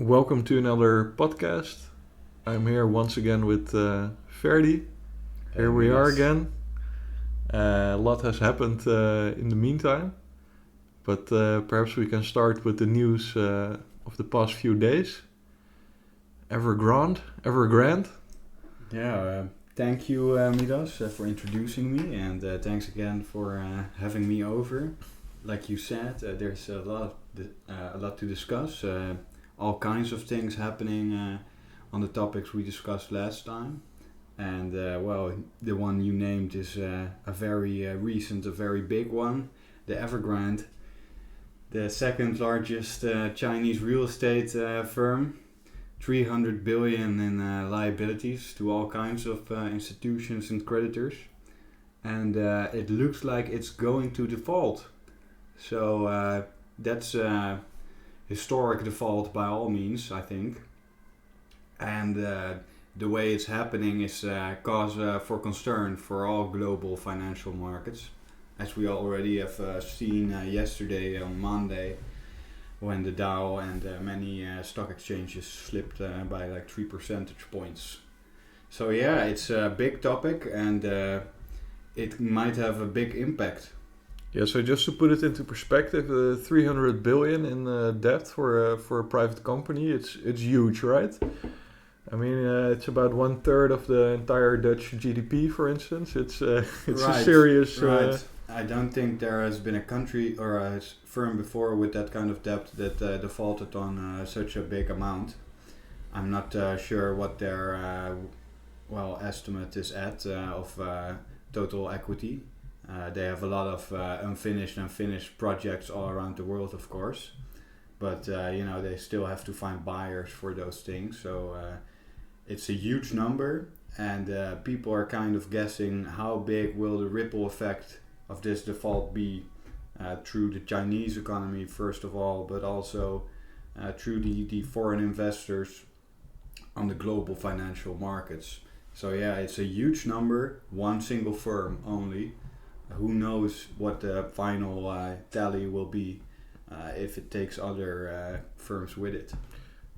Welcome to another podcast. I'm here once again with Ferdi. Here we are Yes. again. A lot has happened in the meantime, but perhaps we can start with the news of the past few days. Evergrande. Thank you, Midas, for introducing me, and thanks again for having me over. Like you said, there's a lot to discuss. All kinds of things happening on the topics we discussed last time, and the one you named is a very recent, a very big one, the Evergrande, the second largest Chinese real estate firm. 300 billion in liabilities to all kinds of institutions and creditors, and it looks like it's going to default. So that's historic default by all means, I think. And the way it's happening is cause for concern for all global financial markets, as we already have seen yesterday on Monday, when the Dow and many stock exchanges slipped by like 3 percentage points. So yeah, it's a big topic, and it might have a big impact. Yeah, so just to put it into perspective, 300 billion in debt for a private company, it's huge, right? I mean, it's about 1/3 of the entire Dutch GDP, for instance. It's a Right, serious. right. I don't think there has been a country or a firm before with that kind of debt that defaulted on such a big amount. I'm not sure what their estimate is at of total equity. They have a lot of unfinished and finished projects all around the world, of course, but they still have to find buyers for those things. So it's a huge number, and people are kind of guessing how big will the ripple effect of this default be through the Chinese economy first of all, but also through the foreign investors on the global financial markets. So yeah, it's a huge number, one single firm only. Who knows what the final tally will be if it takes other firms with it.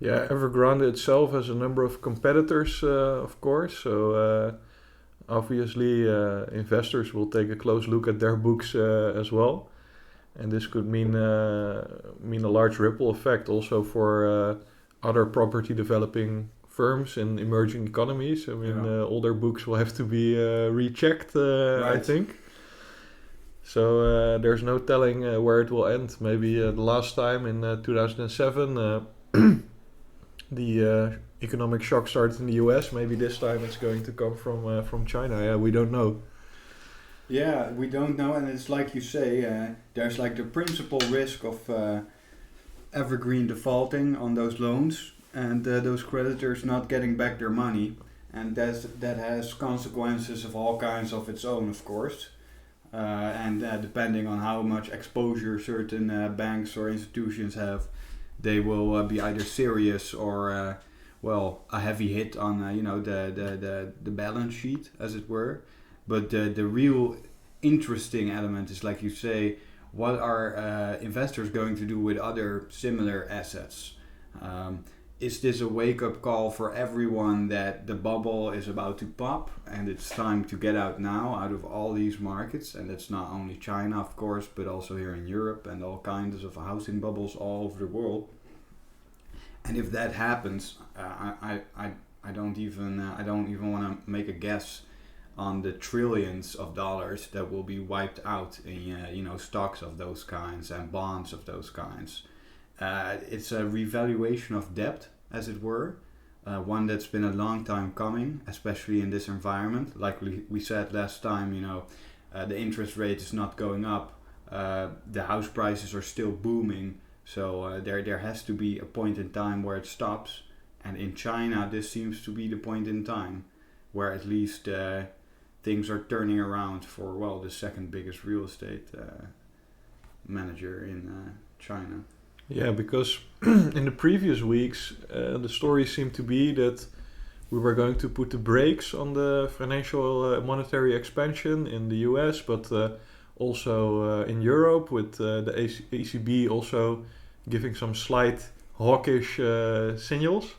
Yeah, Evergrande itself has a number of competitors, of course. So obviously, investors will take a close look at their books as well, and this could mean a large ripple effect also for other property developing firms in emerging economies. I mean, all their books will have to be rechecked, I Right. think. So there's no telling where it will end. Maybe the last time in 2007, the economic shock started in the US. Maybe this time it's going to come from China. Yeah, we don't know. Yeah, we don't know, and it's like you say, there's like the principal risk of evergreen defaulting on those loans, and those creditors not getting back their money, and that has consequences of all kinds of its own, of course. And depending on how much exposure certain banks or institutions have, they will be either serious or a heavy hit on the balance sheet, as it were. But the real interesting element is, like you say, what are investors going to do with other similar assets? Is this a wake-up call for everyone that the bubble is about to pop and it's time to get out now out of all these markets? And it's not only China, of course, but also here in Europe and all kinds of housing bubbles all over the world. And if that happens, I don't even want to make a guess on the trillions of dollars that will be wiped out in stocks of those kinds and bonds of those kinds. It's a revaluation of debt, as it were, one that's been a long time coming, especially in this environment. Like we said last time, the interest rate is not going up, the house prices are still booming, so there has to be a point in time where it stops. And in China, this seems to be the point in time where at least things are turning around for, the second biggest real estate manager in China. Yeah, because in the previous weeks, the story seemed to be that we were going to put the brakes on the financial monetary expansion in the US, but also in Europe, with the ECB also giving some slight hawkish signals.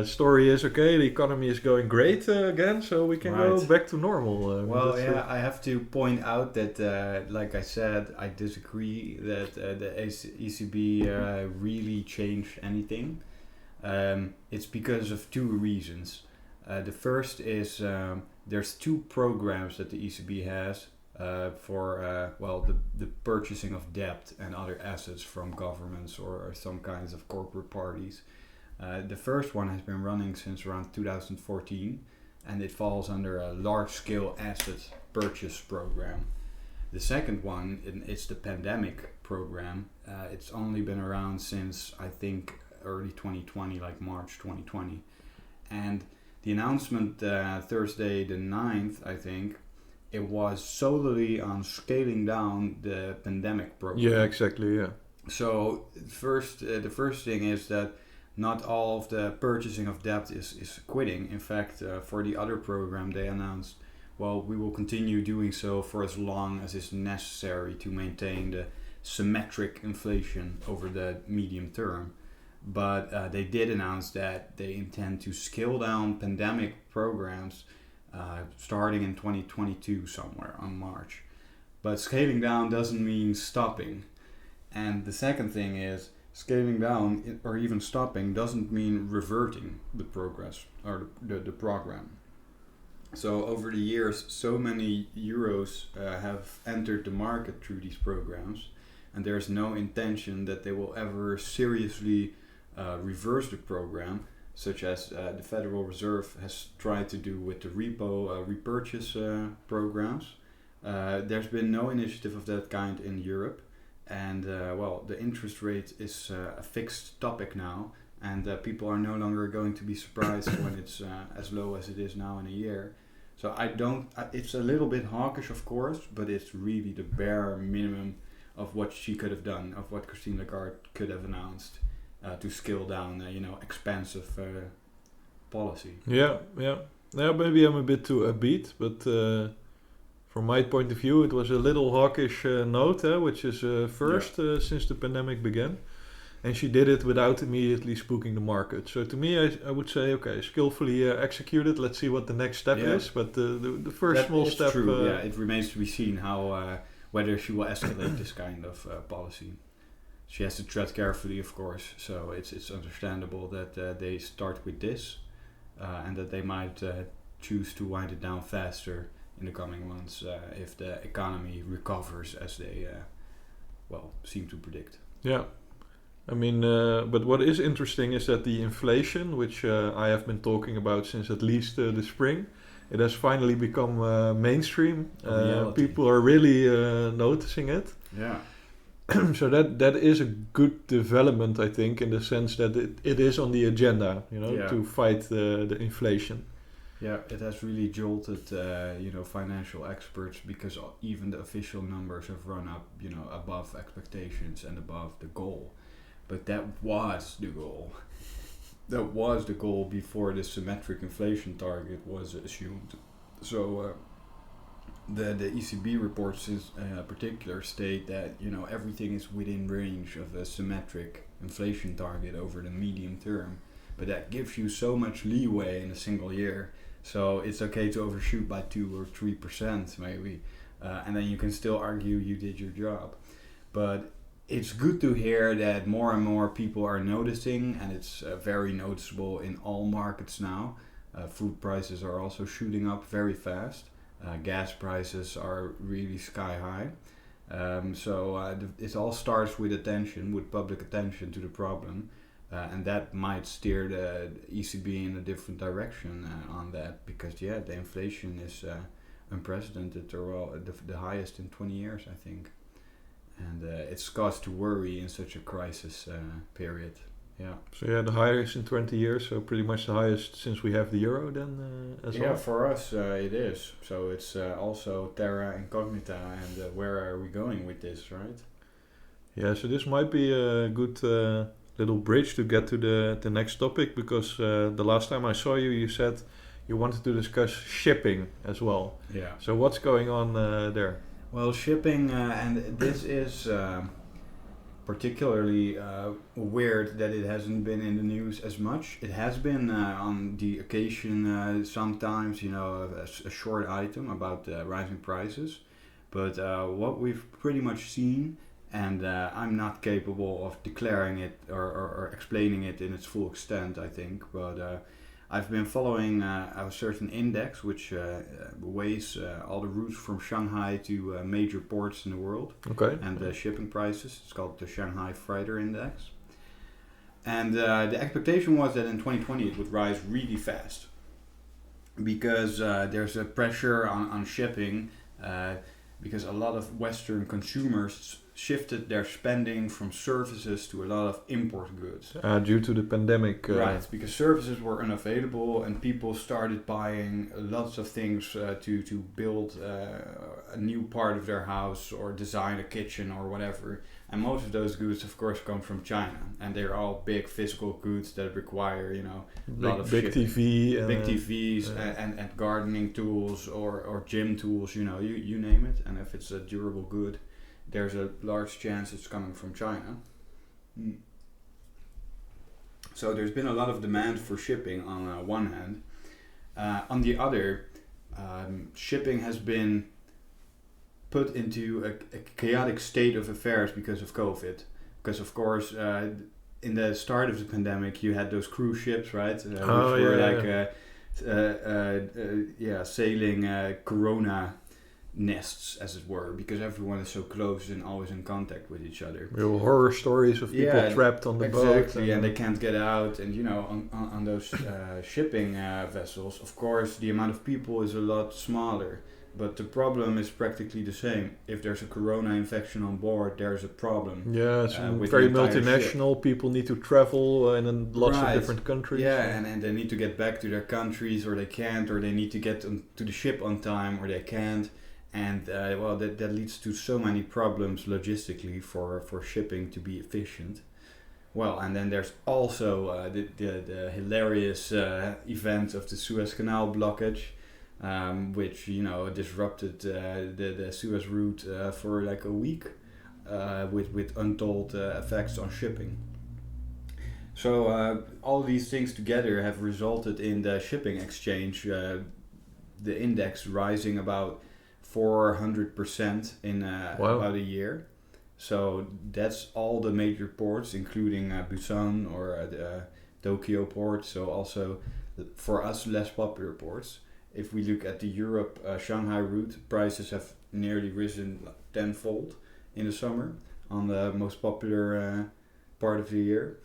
Story is okay. The economy is going great again, so we can go back to normal. I have to point out that, like I said, I disagree that the ECB really changed anything. It's because of two reasons. The first is there's two programs that the ECB has for the purchasing of debt and other assets from governments or some kinds of corporate parties. The first one has been running since around 2014, and it falls under a large-scale asset purchase program. The second one, it's the pandemic program. It's only been around since, I think, early 2020, like March 2020. And the announcement Thursday the 9th, I think, it was solely on scaling down the pandemic program. Yeah, exactly, yeah. So the first thing is that not all of the purchasing of debt is quitting. In fact, for the other program, they announced, well, we will continue doing so for as long as is necessary to maintain the symmetric inflation over the medium term. But they did announce that they intend to scale down pandemic programs starting in 2022 somewhere on March. But scaling down doesn't mean stopping. And the second thing is, scaling down or even stopping doesn't mean reverting the progress or the program. So over the years, so many euros have entered the market through these programs, and there's no intention that they will ever seriously reverse the program, such as the Federal Reserve has tried to do with the repo repurchase programs. There's been no initiative of that kind in Europe. And the interest rate is a fixed topic now, and people are no longer going to be surprised when it's as low as it is now in a year. So it's a little bit hawkish, of course, but it's really the bare minimum of what she could have done, of what Christine Lagarde could have announced to scale down, expensive policy. Yeah. Maybe I'm a bit too upbeat, but from my point of view, it was a little hawkish note, which is first since the pandemic began. And she did it without immediately spooking the market. So to me, I would say, okay, skillfully executed. Let's see what the next step is. But the first small step... True. It remains to be seen how whether she will escalate this kind of policy. She has to tread carefully, of course. So it's understandable that they start with this and that they might choose to wind it down faster in the coming months if the economy recovers as they seem to predict. Yeah. I mean, but what is interesting is that the inflation, which I have been talking about since at least the spring, it has finally become mainstream. People are really noticing it. Yeah. So that is a good development, I think, in the sense that it is on the agenda, to fight the inflation. Yeah, it has really jolted, financial experts, because even the official numbers have run up, above expectations and above the goal. But that was the goal. That was the goal before the symmetric inflation target was assumed. So the ECB reports in particular state that everything is within range of a symmetric inflation target over the medium term. But that gives you so much leeway in a single year. So it's okay to overshoot by 2 or 3% maybe. And then you can still argue you did your job. But it's good to hear that more and more people are noticing, and it's very noticeable in all markets now. Food prices are also shooting up very fast. Gas prices are really sky high. It all starts with attention, with public attention to the problem. And that might steer the ECB in a different direction on that, because the inflation is unprecedented, or the highest in 20 years, I think. And it's cause to worry in such a crisis period. Yeah. So the highest in 20 years, so pretty much the highest since we have the euro then as well? Yeah, for us it is. So it's also terra incognita, and where are we going with this, right? Yeah, so this might be a good little bridge to get to the next topic, because the last time I saw you said you wanted to discuss shipping as well. Yeah. So what's going on there? Well, shipping, and this is particularly weird that it hasn't been in the news as much. It has been on the occasion sometimes, a short item about rising prices. But what we've pretty much seen, and I'm not capable of declaring it or explaining it in its full extent, I think, but I've been following a certain index which weighs all the routes from Shanghai to major ports in the world, Okay. and the shipping prices. It's called the Shanghai Freighter Index. And the expectation was that in 2020 it would rise really fast because there's a pressure on shipping because a lot of Western consumers shifted their spending from services to a lot of import goods. Due to the pandemic. Right, because services were unavailable and people started buying lots of things to build a new part of their house or design a kitchen or whatever. And most of those goods, of course, come from China, and they're all big physical goods that require, a lot of big shipping. TV. Big TVs and gardening tools or gym tools, you name it. And if it's a durable good, there's a large chance it's coming from China. So there's been a lot of demand for shipping on one hand. On the other, shipping has been put into a chaotic state of affairs because of COVID. Because of course, in the start of the pandemic, you had those cruise ships, right? Which were sailing Corona nests, as it were, because everyone is so close and always in contact with each other. Real horror stories of people trapped on the boat. Exactly, and they can't get out. And on those shipping vessels, of course, the amount of people is a lot smaller. But the problem is practically the same. If there's a corona infection on board, there's a problem. Yeah, it's with very the entire multinational. ship. People need to travel in lots of different countries. Yeah, and they need to get back to their countries, or they can't, or they need to get to the ship on time, or they can't. And that leads to so many problems logistically for shipping to be efficient. Well, and then there's also the hilarious event of the Suez Canal blockage. Which disrupted the Suez route for like a week, with untold effects on shipping. So all these things together have resulted in the shipping exchange, the index rising about 400% in about a year. So that's all the major ports, including Busan or Tokyo port. So also for us less popular ports. If we look at the Europe Shanghai route, prices have nearly risen tenfold in the summer on the most popular part of the year.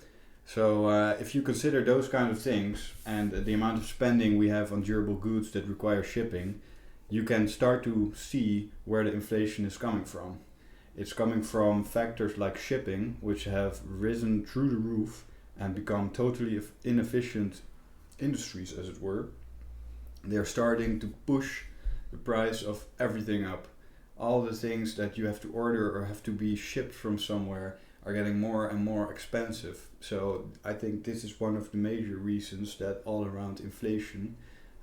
So if you consider those kind of things and the amount of spending we have on durable goods that require shipping, you can start to see where the inflation is coming from. It's coming from factors like shipping, which have risen through the roof and become totally inefficient industries, as it were. They're starting to push the price of everything up. All the things that you have to order or have to be shipped from somewhere are getting more and more expensive. So I think this is one of the major reasons that all around inflation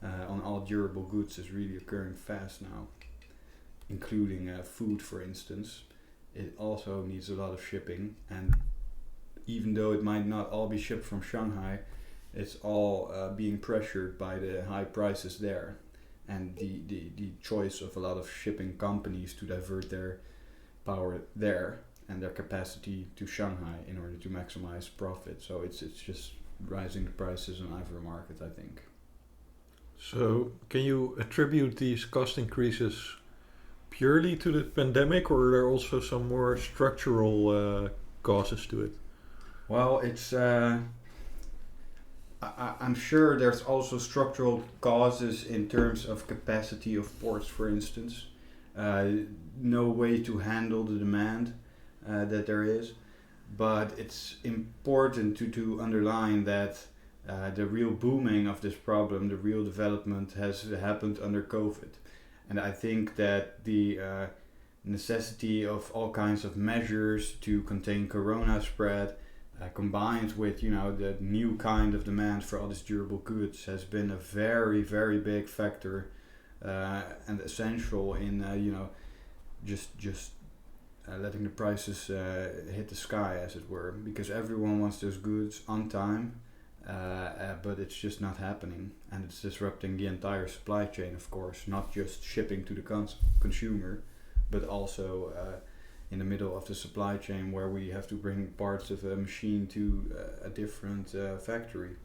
on all durable goods is really occurring fast now, including food, for instance. It also needs a lot of shipping, and even though it might not all be shipped from Shanghai, it's all being pressured by the high prices there and the choice of a lot of shipping companies to divert their power there and their capacity to Shanghai in order to maximize profit. So it's just rising the prices on either market, I think. So can you attribute these cost increases purely to the pandemic, or are there also some more structural causes to it? Well, it's I'm sure there's also structural causes in terms of capacity of ports, for instance. No way to handle the demand that there is. But it's important to underline that the real booming of this problem, the real development has happened under COVID. And I think that the necessity of all kinds of measures to contain corona spread combined with the new kind of demand for all these durable goods has been a very, very big factor and essential in just letting the prices hit the sky, as it were, because everyone wants those goods on time, but it's just not happening, and it's disrupting the entire supply chain, of course, not just shipping to the consumer, but also in the middle of the supply chain where we have to bring parts of a machine to a different factory.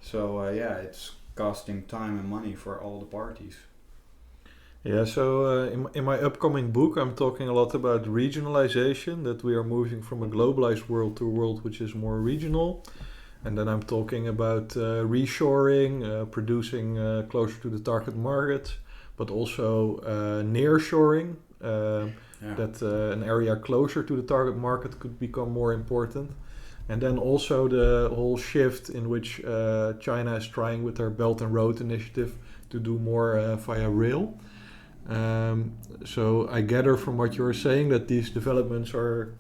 So it's costing time and money for all the parties. Yeah, so in my upcoming book, I'm talking a lot about regionalization, that we are moving from a globalized world to a world which is more regional. And then I'm talking about reshoring, producing closer to the target market, but also nearshoring, that an area closer to the target market could become more important. And then also the whole shift in which China is trying with their Belt and Road initiative to do more via rail. So I gather from what you're saying that these developments are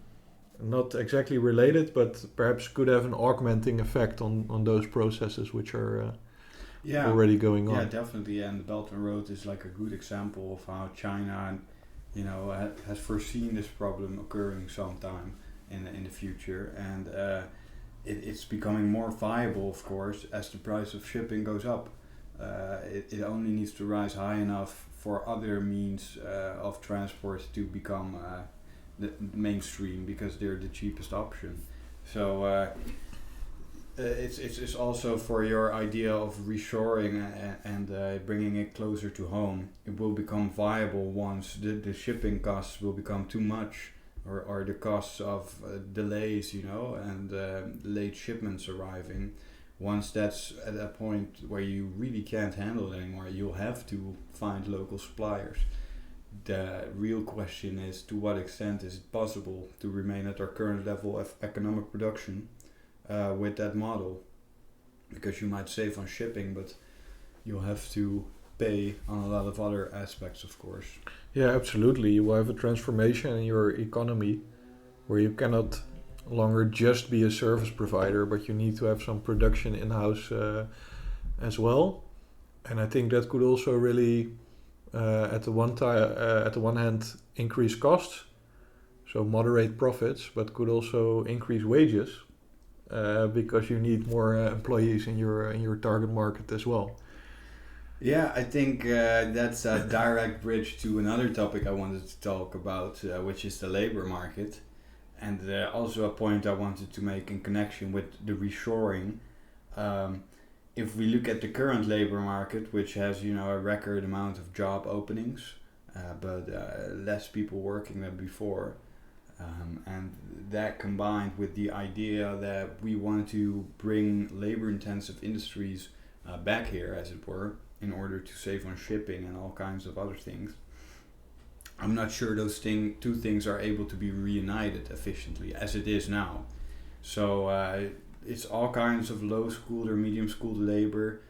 not exactly related, but perhaps could have an augmenting effect on those processes which are already going on. Yeah, definitely. And the Belt and Road is like a good example of how China, has foreseen this problem occurring sometime in the future, and it's becoming more viable, of course, as the price of shipping goes up. It only needs to rise high enough for other means of transport to become the mainstream, because they're the cheapest option. So it's also for your idea of reshoring and bringing it closer to home. It will become viable once the shipping costs will become too much, or the costs of delays, and late shipments arriving. Once that's at a point where you really can't handle it anymore, you'll have to find local suppliers. The real question is, to what extent is it possible to remain at our current level of economic production with that model? Because you might save on shipping, but you'll have to pay on a lot of other aspects, of course. Yeah, absolutely. You will have a transformation in your economy where you cannot longer just be a service provider, but you need to have some production in-house as well. And I think that could also really, at the one hand, increase costs, so moderate profits, but could also increase wages because you need more employees in your target market as well. Yeah, I think that's a direct bridge to another topic I wanted to talk about, which is the labor market. And also a point I wanted to make in connection with the reshoring. If we look at the current labor market, which has a record amount of job openings, but less people working than before, and that combined with the idea that we want to bring labor-intensive industries back here, as it were, in order to save on shipping and all kinds of other things. I'm not sure those two things are able to be reunited efficiently as it is now. So it's all kinds of low-skilled or medium-skilled labor,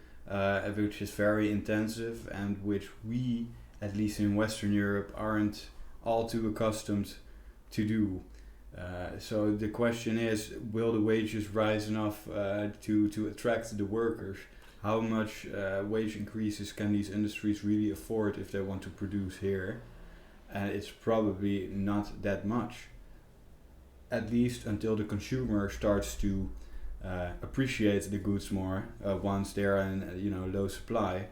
which is very intensive and which we, at least in Western Europe, aren't all too accustomed to do. So the question is, will the wages rise enough to attract the workers? How much wage increases can these industries really afford if they want to produce here? And it's probably not that much, at least until the consumer starts to appreciate the goods more once they're in low supply,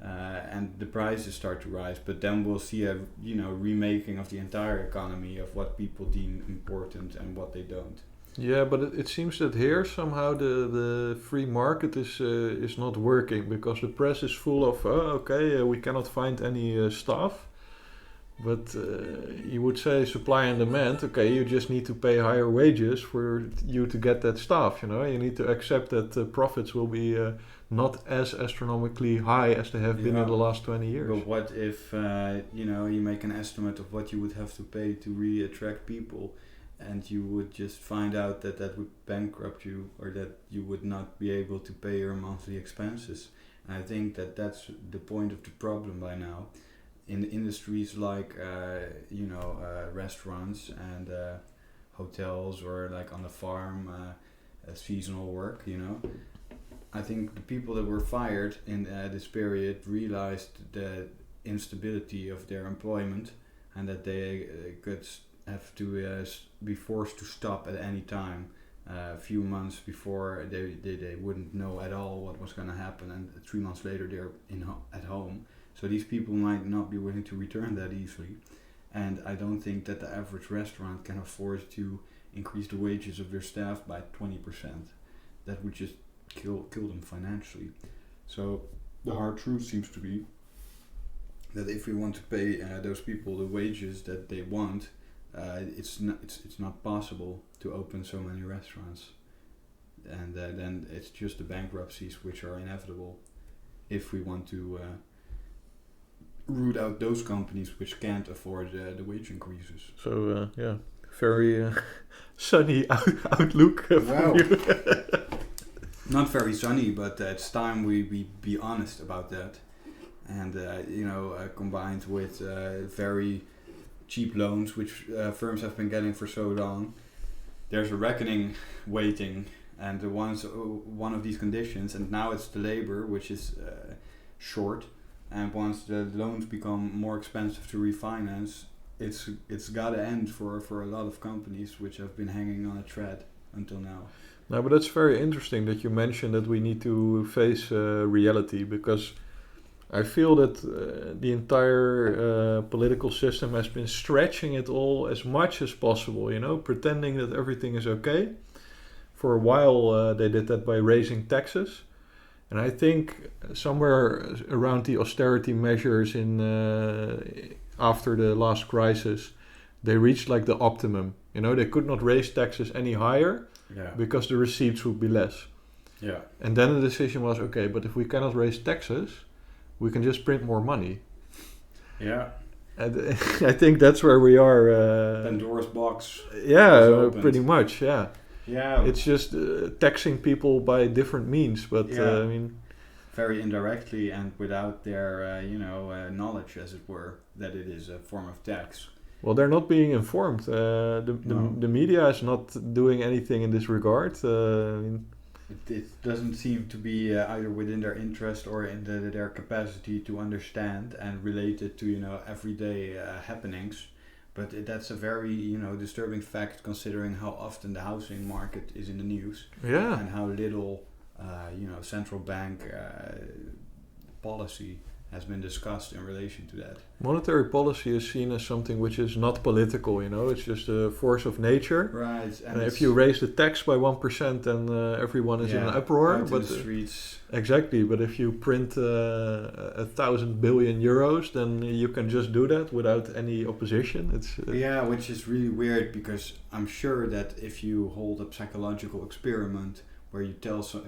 and the prices start to rise. But then we'll see a remaking of the entire economy of what people deem important and what they don't. Yeah, but it seems that here somehow the free market is not working, because the press is full of we cannot find any staff. But you would say supply and demand, you just need to pay higher wages for you to get that staff, You need to accept that profits will be not as astronomically high as they have been in the last 20 years. But what if, you make an estimate of what you would have to pay to really attract people, and you would just find out that would bankrupt you, or that you would not be able to pay your monthly expenses. And I think that's the point of the problem by now. In industries like restaurants and hotels, or like on the farm, seasonal work, I think the people that were fired in this period realized the instability of their employment, and that they could have to be forced to stop at any time. A few months before they wouldn't know at all what was going to happen, and 3 months later they're at home. So these people might not be willing to return that easily, and I don't think that the average restaurant can afford to increase the wages of their staff by 20%. That would just kill them financially. So the hard truth seems to be that if we want to pay those people the wages that they want, it's not possible to open so many restaurants, and then it's just the bankruptcies which are inevitable if we want to root out those companies which can't afford the wage increases. So very sunny outlook Wow. from you. Not very sunny, but it's time we be honest about that, and combined with very cheap loans which firms have been getting for so long, there's a reckoning waiting, and one of these conditions, and now it's the labor which is short, and once the loans become more expensive to refinance, it's got to end for a lot of companies which have been hanging on a thread until now. No, but that's very interesting that you mentioned that we need to face reality, because I feel that the entire political system has been stretching it all as much as possible, pretending that everything is okay. For a while they did that by raising taxes. And I think somewhere around the austerity measures after the last crisis, they reached like the optimum. They could not raise taxes any higher because the receipts would be less. Yeah. And then the decision was, okay, but if we cannot raise taxes, we can just print more money. Yeah. And I think that's where we are. Pandora's box. Yeah, pretty much, yeah. Yeah. It's just taxing people by different means, but very indirectly and without their, knowledge, as it were, that it is a form of tax. Well, they're not being informed. The media is not doing anything in this regard. It doesn't seem to be either within their interest or in their capacity to understand and relate it to everyday happenings. But that's a very disturbing fact, considering how often the housing market is in the news. Yeah. And how little central bank policy has been discussed in relation to that. Monetary policy is seen as something which is not political, it's just a force of nature. Right. And if you raise the tax by 1%, then everyone is in an uproar. Out in the streets. Exactly, but if you print 1,000 billion euros, then you can just do that without any opposition. Which is really weird, because I'm sure that if you hold a psychological experiment where you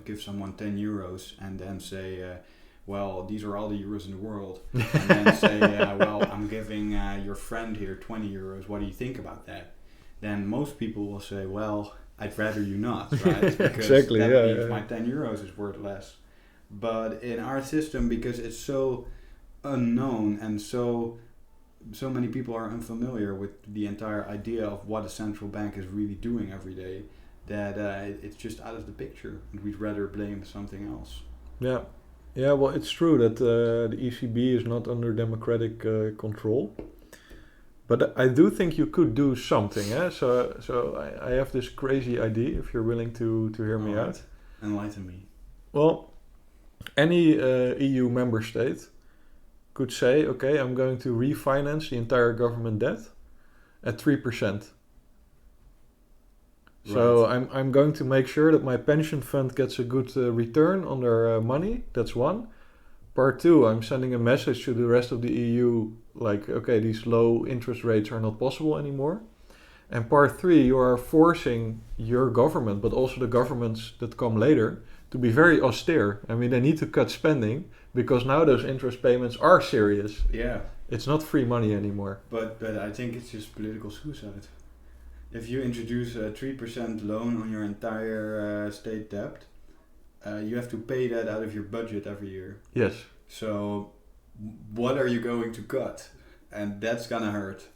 give someone 10 euros and then say, well, these are all the euros in the world, and then say, well, I'm giving your friend here 20 euros, what do you think about that? Then most people will say, well, I'd rather you not, right? Because exactly, that means my 10 euros is worth less. But in our system, because it's so unknown and so many people are unfamiliar with the entire idea of what a central bank is really doing every day, that it's just out of the picture, and we'd rather blame something else. Yeah. Yeah, well, it's true that the ECB is not under democratic control, but I do think you could do something. So I have this crazy idea, if you're willing to hear me out. Enlighten me. Well, any EU member state could say, okay, I'm going to refinance the entire government debt at 3%. So I'm going to make sure that my pension fund gets a good return on their money. That's one. Part two, I'm sending a message to the rest of the EU, like, okay, these low interest rates are not possible anymore. And part three, you are forcing your government, but also the governments that come later, to be very austere. I mean, they need to cut spending, because now those interest payments are serious. Yeah. It's not free money anymore. But I think it's just political suicide. If you introduce a 3% loan on your entire state debt, you have to pay that out of your budget every year. Yes. So what are you going to cut? And that's gonna hurt.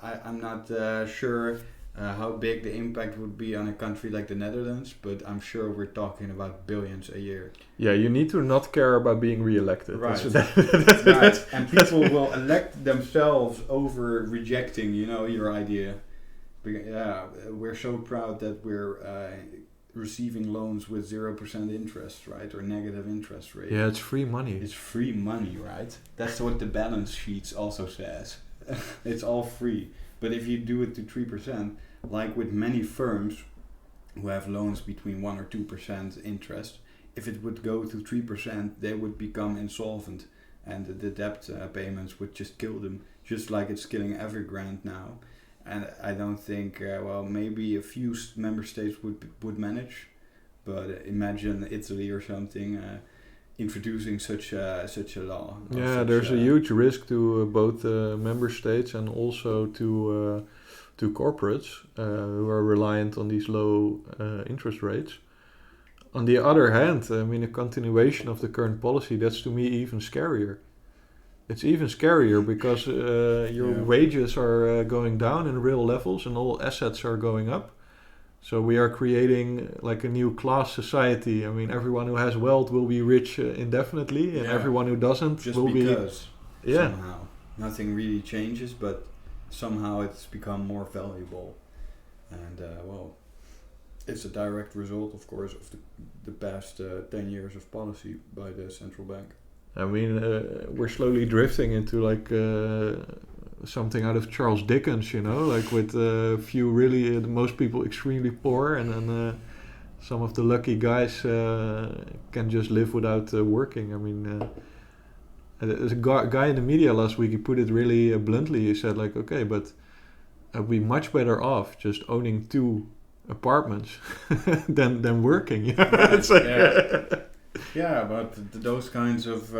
I'm not sure how big the impact would be on a country like the Netherlands, but I'm sure we're talking about billions a year. Yeah, you need to not care about being re-elected. Right. Right. Right. And people will elect themselves over rejecting, your idea. Yeah, we're so proud that we're receiving loans with 0% interest, right, or negative interest rate. Yeah, it's free money. It's free money, right? That's what the balance sheets also says. It's all free. But if you do it to 3%, like with many firms who have loans between 1 or 2% interest, if it would go to 3%, they would become insolvent, and the debt payments would just kill them, just like it's killing Evergrande now. And I don't think, maybe a few member states would manage, but imagine Italy or something introducing such a law. Yeah, there's a huge risk to both member states and also to corporates who are reliant on these low interest rates. On the other hand, I mean, a continuation of the current policy, that's to me even scarier. It's even scarier because your wages are going down in real levels and all assets are going up. So we are creating like a new class society. I mean, everyone who has wealth will be rich indefinitely, and everyone who doesn't just will because be... somehow. Nothing really changes, but somehow it's become more valuable. And, it's a direct result, of course, of the past 10 years of policy by the central bank. I mean, we're slowly drifting into like something out of Charles Dickens, like with most people extremely poor, and then some of the lucky guys can just live without working. I mean, there's a guy in the media last week, he put it really bluntly. He said like, okay, but I'd be much better off just owning 2 apartments than working. Yeah, but those kinds of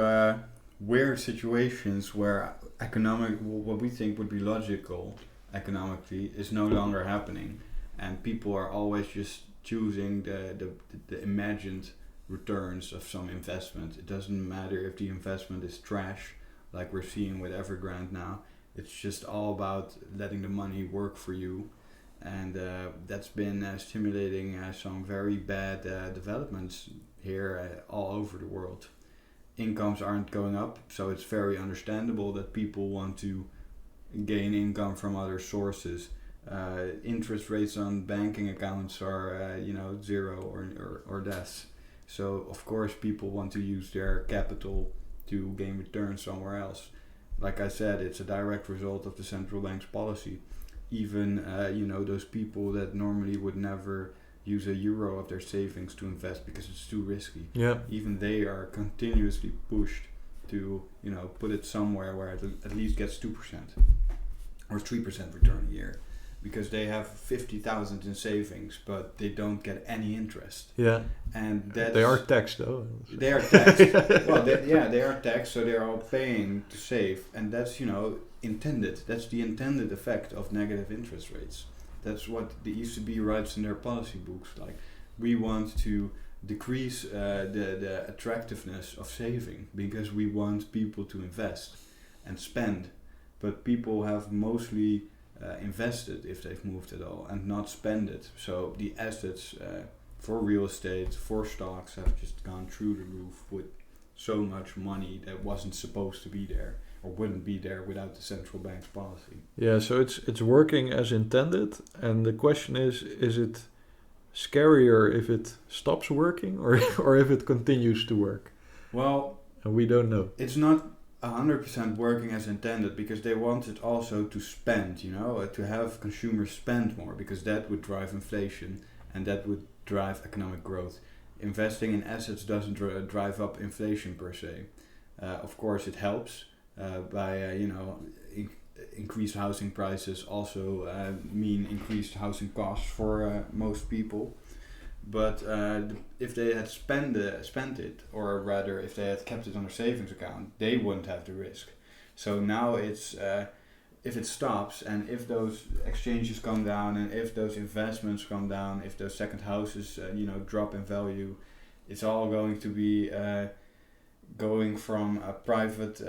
weird situations where what we think would be logical economically is no longer happening, and people are always just choosing the imagined returns of some investment. It doesn't matter if the investment is trash, like we're seeing with Evergrande now. It's just all about letting the money work for you. And that's been stimulating some very bad developments here all over the world. Incomes aren't going up, so it's very understandable that people want to gain income from other sources. Interest rates on banking accounts are 0 or less. So of course people want to use their capital to gain returns somewhere else. Like I said, it's a direct result of the central bank's policy. Even those people that normally would never use a euro of their savings to invest because it's too risky. Yeah. Even they are continuously pushed to put it somewhere where it at least gets 2% or 3% return a year, because they have 50,000 in savings, but they don't get any interest. Yeah. And they are taxed though. They are taxed. Well, they are taxed, so they are all paying to save, and that's intended. That's the intended effect of negative interest rates. That's what the ECB writes in their policy books. Like, we want to decrease the attractiveness of saving because we want people to invest and spend, but people have mostly invested if they've moved at all and not spend it. So the assets for real estate, for stocks have just gone through the roof with so much money that wasn't supposed to be there or wouldn't be there without the central bank's policy. Yeah, so it's working as intended, and the question is it scarier if it stops working or if it continues to work? Well, and we don't know. It's not 100% working as intended because they wanted also to spend, to have consumers spend more, because that would drive inflation and that would drive economic growth. Investing in assets doesn't drive up inflation per se. Of course, it helps by increased housing prices also mean increased housing costs for most people. But if they had spent it, or rather if they had kept it on their savings account, they wouldn't have the risk. So now it's if it stops, and if those exchanges come down, and if those investments come down, if those second houses drop in value, it's all going to be going from private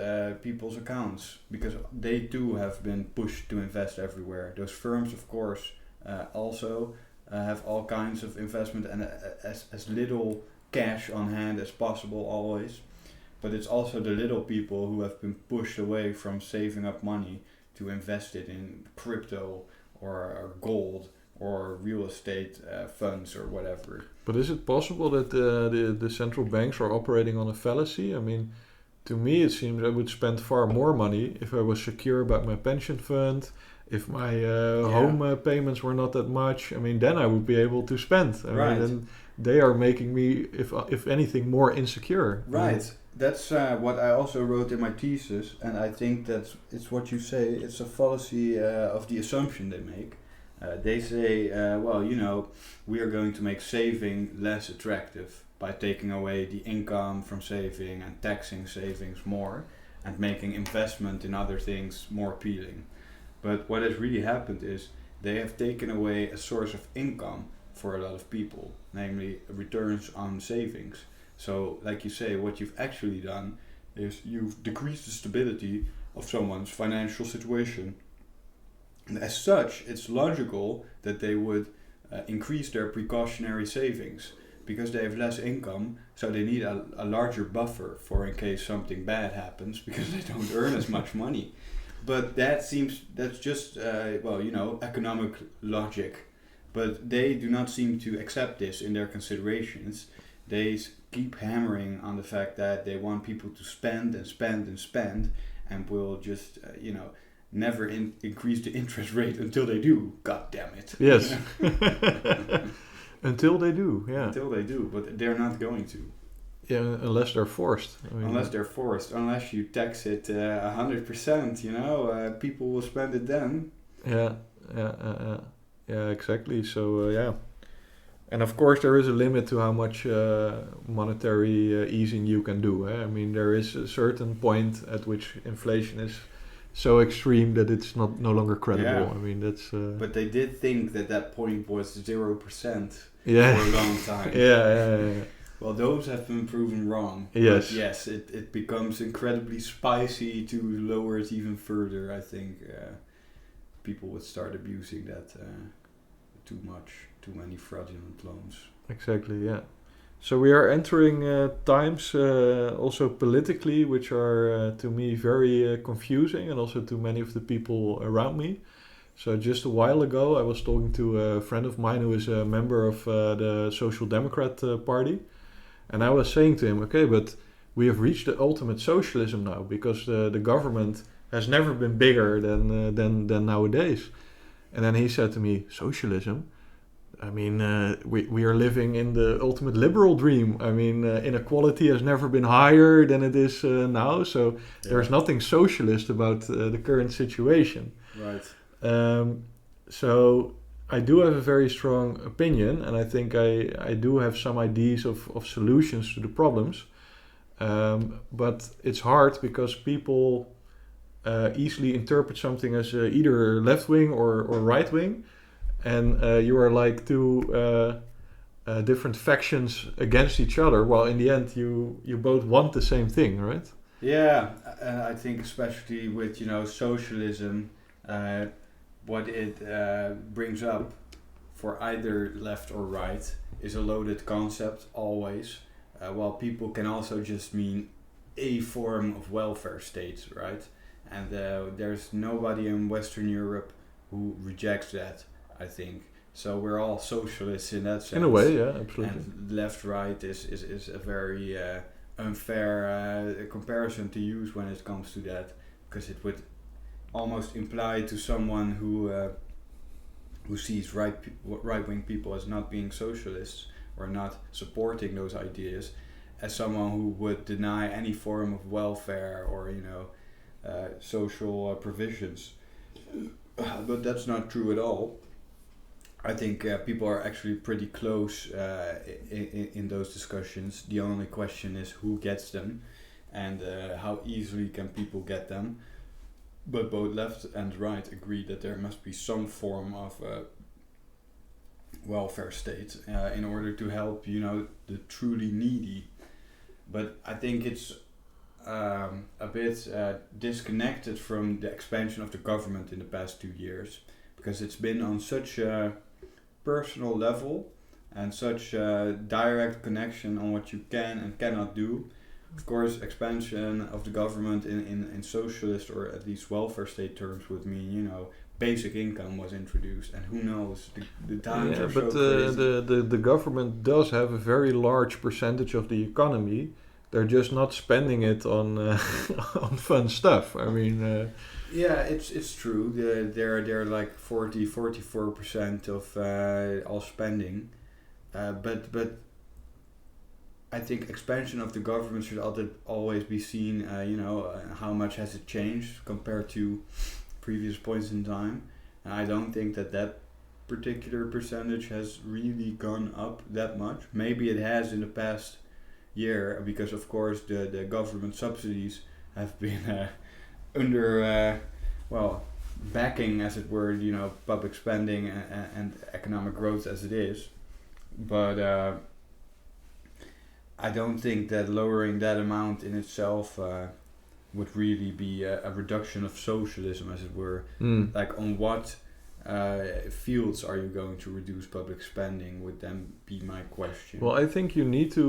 people's accounts, because they too have been pushed to invest everywhere. Those firms, of course, also have all kinds of investment and as little cash on hand as possible always. But it's also the little people who have been pushed away from saving up money to invest it in crypto or gold or real estate funds or whatever. But is it possible that the central banks are operating on a fallacy? I mean, to me it seems I would spend far more money if I was secure about my pension fund, if my home payments were not that much. I mean, then I would be able to spend. I mean, then they are making me, if anything, more insecure. Right. That's what I also wrote in my thesis, and I think it's what you say. It's a fallacy of the assumption they make. They say, we are going to make saving less attractive by taking away the income from saving and taxing savings more and making investment in other things more appealing. But what has really happened is they have taken away a source of income for a lot of people, namely returns on savings. So, like you say, what you've actually done is you've decreased the stability of someone's financial situation. And as such, it's logical that they would increase their precautionary savings because they have less income, so they need a larger buffer for in case something bad happens because they don't earn as much money. But that's just, economic logic. But they do not seem to accept this in their considerations. They keep hammering on the fact that they want people to spend and spend and spend, and will just, never increase the interest rate until they do. God damn it. Yes. Until they do, yeah. Until they do, but they're not going to. Yeah, unless they're forced. I mean, unless you tax it 100%, people will spend it then. Yeah, exactly. So, And of course, there is a limit to how much monetary easing you can do. I mean, there is a certain point at which inflation is so extreme that it's no longer credible. Yeah. I mean, that's... But they did think that point was 0% for Yeah. a long time. Yeah. Well, those have been proven wrong. Yes. But yes, it becomes incredibly spicy to lower it even further. I think people would start abusing that too much. Too many fraudulent loans. Exactly, yeah. So we are entering times also politically, which are to me very confusing, and also to many of the people around me. So just a while ago, I was talking to a friend of mine who is a member of the Social Democrat Party, and I was saying to him, okay, but we have reached the ultimate socialism now because the government has never been bigger than nowadays. And then he said to me, socialism? I mean, we are living in the ultimate liberal dream. I mean, inequality has never been higher than it is now. So there's nothing socialist about the current situation. Right. So I do have a very strong opinion, and I think I do have some ideas of solutions to the problems. But it's hard because people easily interpret something as either left-wing or right-wing. And you are like two different factions against each other, while in the end you both want the same thing, right? Yeah, and I think especially with socialism, what it brings up for either left or right is a loaded concept always, while people can also just mean a form of welfare state, right? And there's nobody in Western Europe who rejects that. I think so. We're all socialists in that sense. In a way, yeah, absolutely. And left-right is a very unfair comparison to use when it comes to that, because it would almost imply to someone who sees right-wing people as not being socialists or not supporting those ideas, as someone who would deny any form of welfare or social provisions. But that's not true at all. I think people are actually pretty close in those discussions. The only question is who gets them and how easily can people get them. But both left and right agree that there must be some form of welfare state in order to help, the truly needy. But I think it's a bit disconnected from the expansion of the government in the past 2 years. because it's been on such a personal level and such a direct connection on what you can and cannot do. Of course, expansion of the government in socialist or at least welfare state terms would mean, basic income was introduced, and who knows, the times are but so crazy. the government does have a very large percentage of the economy. They're just not spending it on on fun stuff. I mean, Yeah, it's true. They're like 44% of all spending, but I think expansion of the government should always be seen. How much has it changed compared to previous points in time? And I don't think that particular percentage has really gone up that much. Maybe it has in the past year, because of course the government subsidies have been under backing, as it were, public spending and economic growth as it is. But I don't think that lowering that amount in itself would really be a reduction of socialism, as it were. Like, on what fields are you going to reduce public spending would then be my question. Well, I think you need to,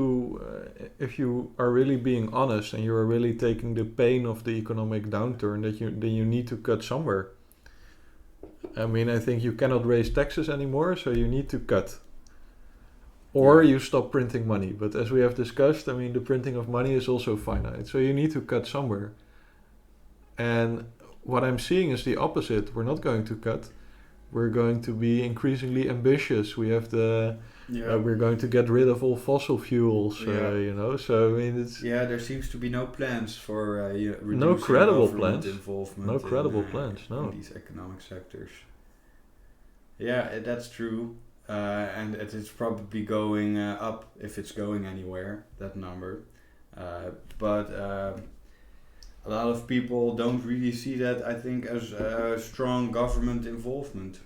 if you are really being honest and you are really taking the pain of the economic downturn, then you need to cut somewhere. I mean, I think you cannot raise taxes anymore, so you need to cut. Or you stop printing money. But as we have discussed, I mean, the printing of money is also finite, so you need to cut somewhere. And what I'm seeing is the opposite. We're not going to cut. We're going to be increasingly ambitious. We have we're going to get rid of all fossil fuels. So I mean, it's there seems to be no plans for reducing no credible plans. Involvement. No credible plans. No. In these economic sectors. Yeah, that's true, and it is probably going up if it's going anywhere. That number, but. A lot of people don't really see that, I think, as strong government involvement.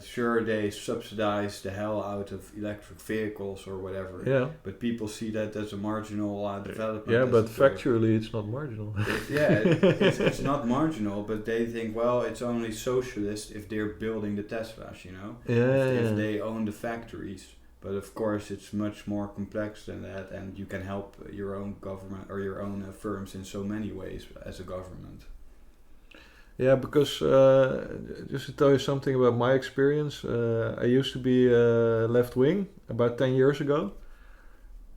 Sure, they subsidize the hell out of electric vehicles or whatever. Yeah. But people see that as a marginal development. Yeah, but factually it's not marginal. It's not marginal, but they think, well, it's only socialist if they're building the Teslas, if they own the factories. But of course, it's much more complex than that, and you can help your own government or your own firms in so many ways as a government. Yeah, because just to tell you something about my experience, I used to be left wing about 10 years ago,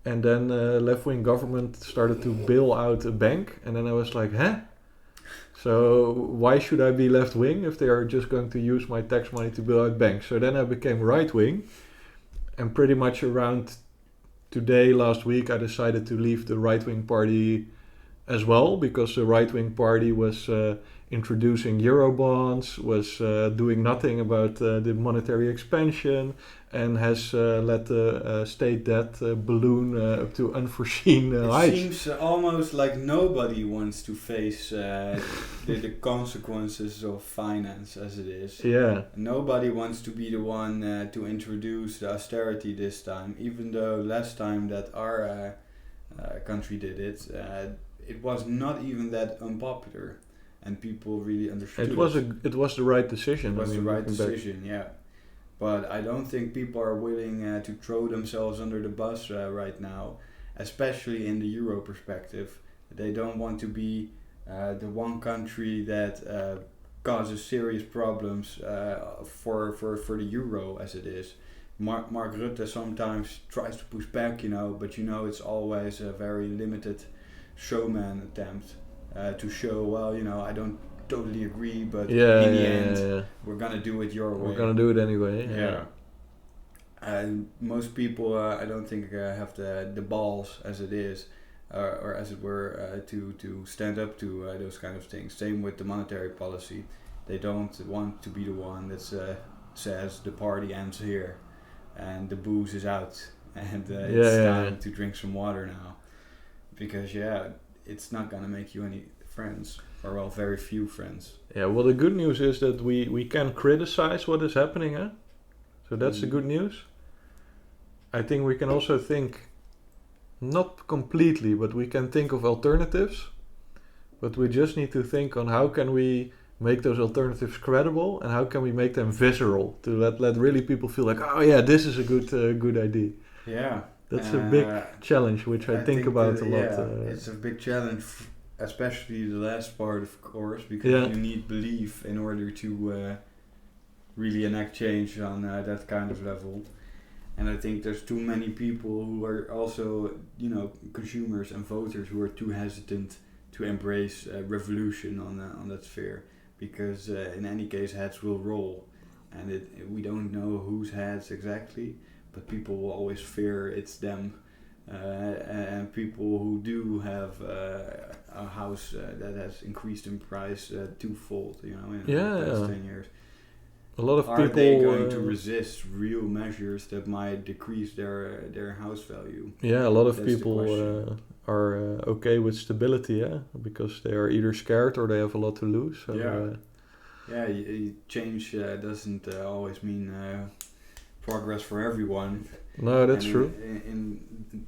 and then left wing government started to bail out a bank, and then I was like, huh? So why should I be left wing if they are just going to use my tax money to bail out banks? So then I became right wing. And pretty much around last week, I decided to leave the right-wing party as well, because the right-wing party was introducing Eurobonds, was doing nothing about the monetary expansion, and has let the state debt balloon up to unforeseen heights. It seems almost like nobody wants to face the consequences of finance as it is. Yeah. Nobody wants to be the one to introduce the austerity this time, even though last time that our country did it, it was not even that unpopular, and people really understood it. It was the right decision. It was the right decision, yeah. But I don't think people are willing to throw themselves under the bus right now, especially in the Euro perspective. They don't want to be the one country that causes serious problems for the Euro as it is. Mark Rutte sometimes tries to push back, but it's always a very limited showman attempt to show, I don't totally agree, but in the end, we're gonna do it your way. We're gonna do it anyway. Yeah. And most people, I don't think have the balls as it is, or as it were, to stand up to those kind of things. Same with the monetary policy. They don't want to be the one that says the party ends here, and the booze is out, and it's time to drink some water now, because it's not gonna make you any friends. Or very few friends. Yeah, well, the good news is that we can criticize what is happening, huh? So that's the good news. I think we can also think, not completely, but we can think of alternatives. But we just need to think on how can we make those alternatives credible, and how can we make them visceral to let really people feel like, oh yeah, this is a good idea. Yeah. That's a big challenge, which I think about a lot. Yeah, it's a big challenge, especially the last part, of course, because you need belief in order to really enact change on that kind of level. And I think there's too many people who are also, consumers and voters who are too hesitant to embrace revolution on that sphere, because in any case heads will roll, and we don't know whose heads exactly, but people will always fear it's them, and people who do have a house that has increased in price twofold, in the past 10 years. A lot of Are people they going to resist real measures that might decrease their house value? Yeah, a lot of people are okay with stability, because they are either scared or they have a lot to lose. So, change doesn't always mean progress for everyone. No, that's true.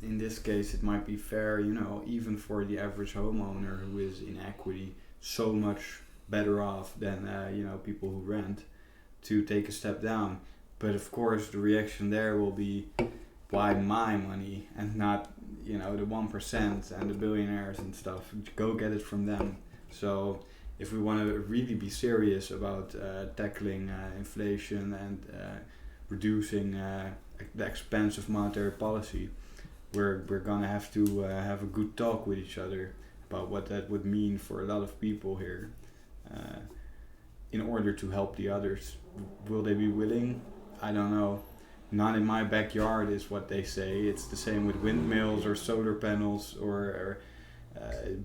In this case, it might be fair, even for the average homeowner who is in equity, so much better off than people who rent, to take a step down. But of course the reaction there will be, why my money and not the 1% and the billionaires and stuff, go get it from them. So if we want to really be serious about tackling inflation and reducing the expense of monetary policy, we're gonna have to have a good talk with each other about what that would mean for a lot of people here, in order to help the others. Will they be willing? I don't know. Not in my backyard is what they say. It's the same with windmills or solar panels or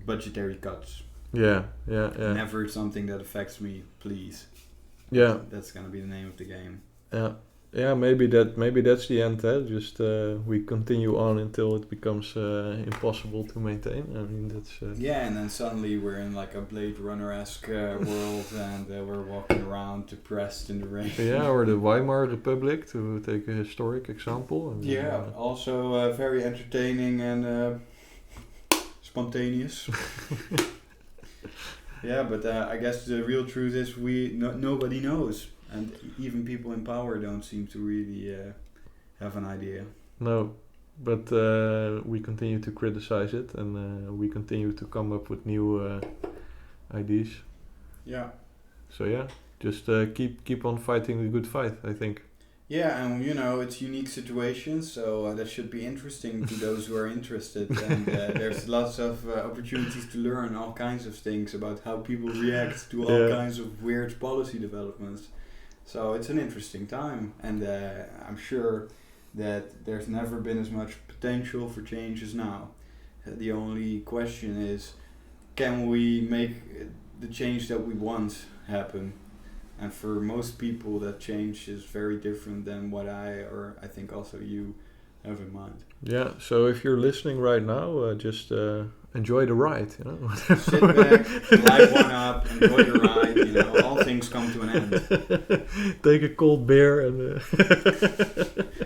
budgetary cuts. Yeah. Never something that affects me, please. Yeah. That's gonna be the name of the game. Yeah, maybe that's the end. Just we continue on until it becomes impossible to maintain. I mean, that's. And then suddenly we're in like a Blade Runner-esque world, and we're walking around depressed in the rain. Yeah, or the Weimar Republic, to take a historic example. I mean, also very entertaining and spontaneous. But I guess the real truth is nobody knows. And even people in power don't seem to really have an idea. No, but we continue to criticize it, and we continue to come up with new ideas. Yeah. So just keep on fighting the good fight, I think. Yeah, and it's unique situations, so that should be interesting to those who are interested. And there's lots of opportunities to learn all kinds of things about how people react to all kinds of weird policy developments. So it's an interesting time, and I'm sure that there's never been as much potential for change as now. The only question is, can we make the change that we want happen? And for most people, that change is very different than what I think also you have in mind. Yeah, so if you're listening right now, just enjoy the ride. Sit back, light one up, enjoy the ride. All things come to an end. Take a cold beer and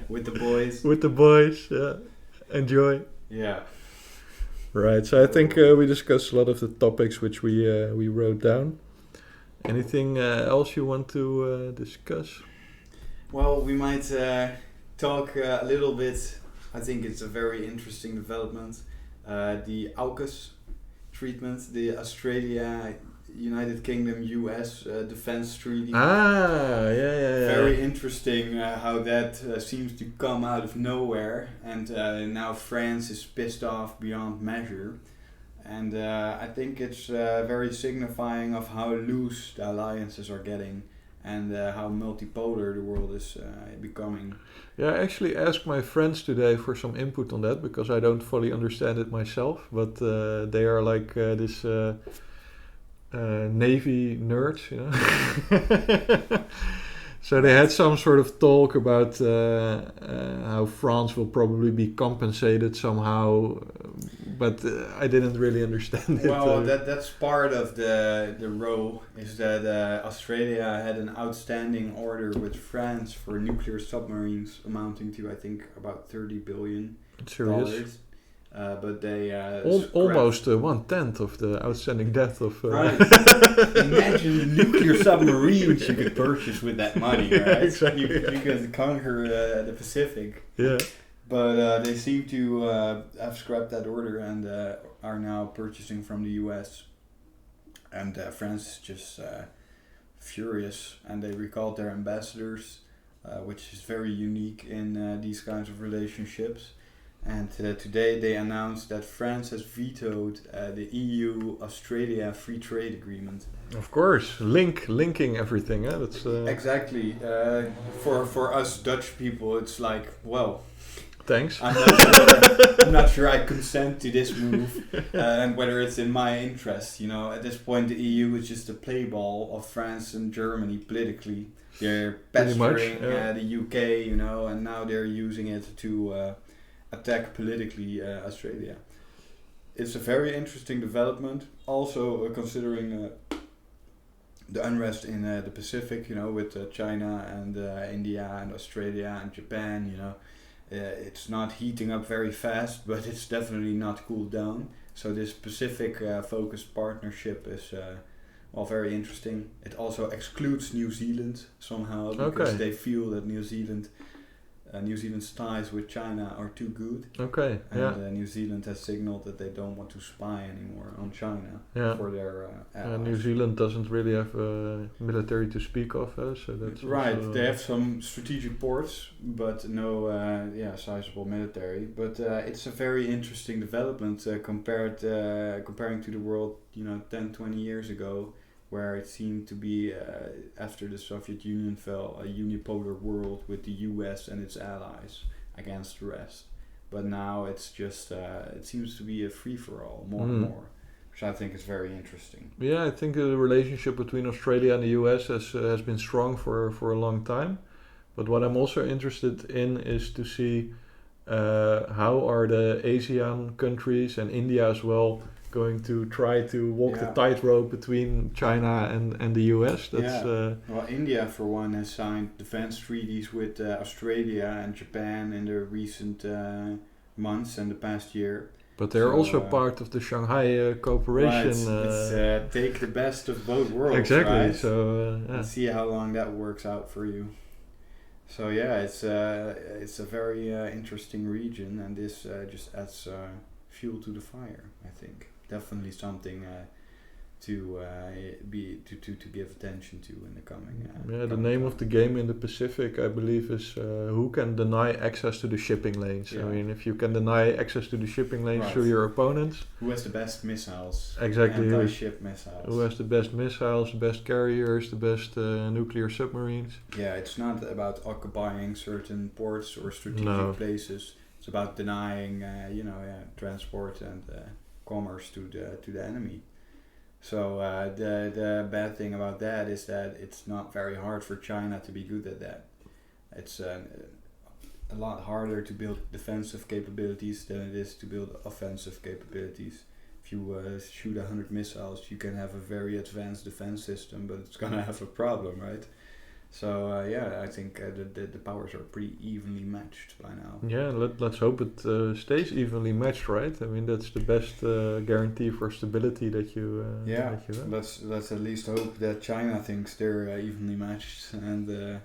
with the boys. With the boys, enjoy. Yeah. Right. So I think we discussed a lot of the topics which we wrote down. Anything else you want to discuss? Well, we might talk a little bit. I think it's a very interesting development. The AUKUS treatment, the Australia, United Kingdom, US defense treaty. Yeah. Very interesting how that seems to come out of nowhere, and now France is pissed off beyond measure. And I think it's very signifying of how loose the alliances are getting, and how multipolar the world is becoming. Yeah, I actually asked my friends today for some input on that, because I don't fully understand it myself, but they are like this Navy nerds, So they had some sort of talk about how France will probably be compensated somehow, but I didn't really understand it. Well, that's part of the row, is that Australia had an outstanding order with France for nuclear submarines amounting to, I think, about $30 billion. Serious? But they almost 1/10 of the outstanding debt of. Right. Imagine the nuclear submarines you could purchase with that money, right? Exactly. You could conquer the Pacific. Yeah. But they seem to have scrapped that order and are now purchasing from the US. And France is just furious, and they recalled their ambassadors, which is very unique in these kinds of relationships. And today they announced that France has vetoed the EU-Australia free trade agreement. Of course, linking everything. That's exactly. For us Dutch people, it's like, well, thanks. I'm not sure I consent to this move, and whether it's in my interest. You know, at this point, the EU is just a play ball of France and Germany politically. They're pestering the UK, you know, and now they're using it to attack politically Australia. It's a very interesting development. Also, considering the unrest in the Pacific, you know, with China and India and Australia and Japan, you know. It's not heating up very fast, but it's definitely not cooled down. So this Pacific focused partnership is very interesting. It also excludes New Zealand somehow because they feel that New Zealand's ties with China are too good. Okay. And New Zealand has signaled that they don't want to spy anymore on China for their allies. New Zealand doesn't really have military to speak of, so that's right. They have some strategic ports, but no, sizable military. But it's a very interesting development comparing to the world, 10, 20 years ago, where it seemed to be, after the Soviet Union fell, a unipolar world with the US and its allies against the rest. But now it's just, it seems to be a free-for-all, more and more, which I think is very interesting. Yeah, I think the relationship between Australia and the US has been strong for a long time. But what I'm also interested in is to see how are the ASEAN countries and India as well going to try to walk the tightrope between China and the US. Well, India, for one, has signed defense treaties with Australia and Japan in the recent months and the past year. But they're also part of the Shanghai Cooperation. Right, it's take the best of both worlds. Exactly. Right? So and see how long that works out for you. So it's a very interesting region, and this just adds fuel to the fire, I think. Definitely something to give attention to in the coming. The name of the game in the Pacific, I believe, is who can deny access to the shipping lanes. I mean, if you can deny access to the shipping lanes through your opponents, who has the best missiles? Exactly. Anti-ship missiles. Who has the best missiles, the best carriers, the best nuclear submarines? Yeah, it's not about occupying certain ports or strategic places. It's about denying, transport and commerce to the enemy. So the bad thing about that is that it's not very hard for China to be good at that. It's a lot harder to build defensive capabilities than it is to build offensive capabilities. If you shoot 100 missiles, you can have a very advanced defense system, but it's gonna have a problem, right? So I think the powers are pretty evenly matched by now. Yeah, let's hope it stays evenly matched, right? I mean, that's the best guarantee for stability that you that you have. Let's at least hope that China thinks they're evenly matched, and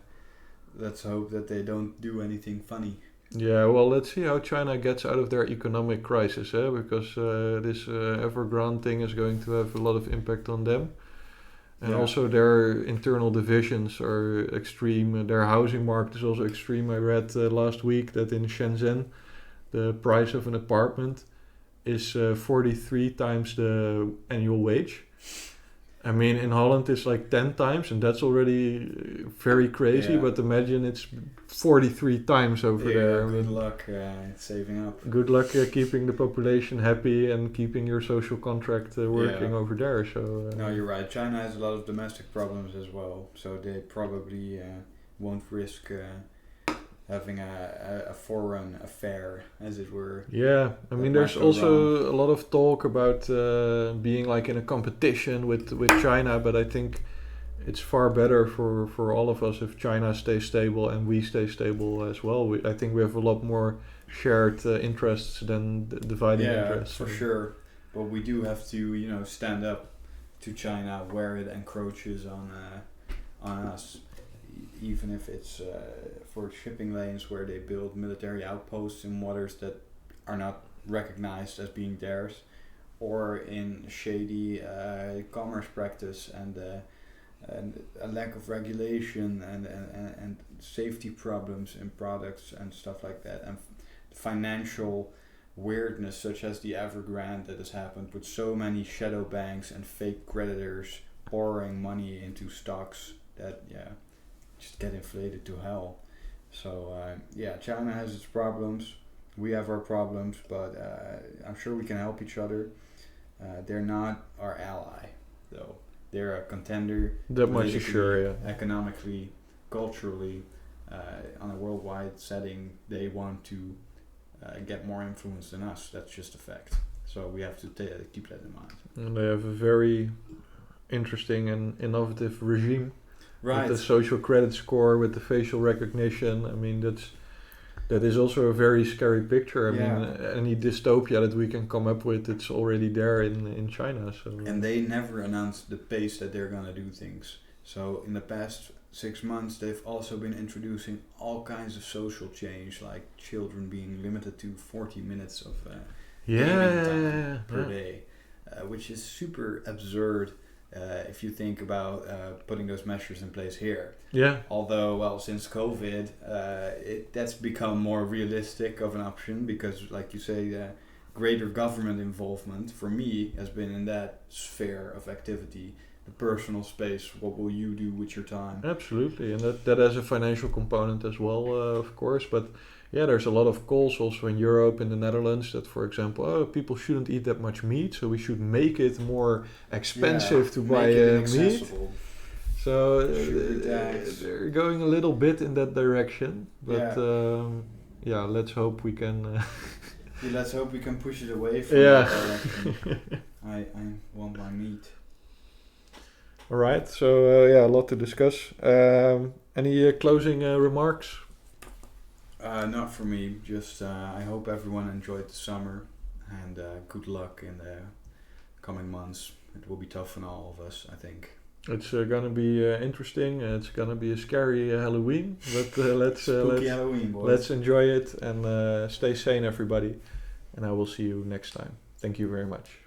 let's hope that they don't do anything funny. Yeah, well, let's see how China gets out of their economic crisis, because this Evergrande thing is going to have a lot of impact on them. And also their internal divisions are extreme. Their housing market is also extreme. I read last week that in Shenzhen, the price of an apartment is 43 times the annual wage. I mean, in Holland it's like 10 times, and that's already very crazy. But imagine it's 43 times over there. Good luck saving up. Good luck keeping the population happy and keeping your social contract working over there. So no, you're right. China has a lot of domestic problems as well, so they probably won't risk having a foreign affair, as it were. Yeah, I mean, there's also a lot of talk about being like in a competition with China, but I think it's far better for all of us if China stays stable and we stay stable as well. I think we have a lot more shared interests than dividing interests. Yeah, for sure. But we do have to, stand up to China where it encroaches on us, even if it's for shipping lanes where they build military outposts in waters that are not recognized as being theirs, or in shady commerce practice and a lack of regulation and safety problems in products and stuff like that, and financial weirdness such as the Evergrande that has happened with so many shadow banks and fake creditors pouring money into stocks that just get inflated to hell. So China has its problems, we have our problems, but I'm sure we can help each other. They're not our ally though. They're a contender, that much is sure, economically, culturally, on a worldwide setting. They want to get more influence than us. That's just a fact. So we have to keep that in mind. And they have a very interesting and innovative regime. Right. With the social credit score, with the facial recognition. I mean, that is also a very scary picture. I mean, any dystopia that we can come up with, it's already there in China. So. And they never announced the pace that they're going to do things. So in the past 6 months, they've also been introducing all kinds of social change, like children being limited to 40 minutes of gaming time per day, which is super absurd. If you think about putting those measures in place here. Yeah. Although, since COVID, that's become more realistic of an option because, like you say, greater government involvement for me has been in that sphere of activity, the personal space. What will you do with your time? Absolutely, and that has a financial component as well, of course. But there's a lot of calls also in Europe, in the Netherlands, that, for example, people shouldn't eat that much meat, so we should make it more expensive to buy meat. So they're going a little bit in that direction, but let's hope we can. Let's hope we can push it away from that direction. I want my meat. All right, so a lot to discuss. Any closing remarks? Not for me. Just I hope everyone enjoyed the summer, and good luck in the coming months. It will be tough on all of us, I think. It's gonna be interesting. It's gonna be a scary Halloween, but let's Halloween, boys. Let's enjoy it and stay sane, everybody. And I will see you next time. Thank you very much.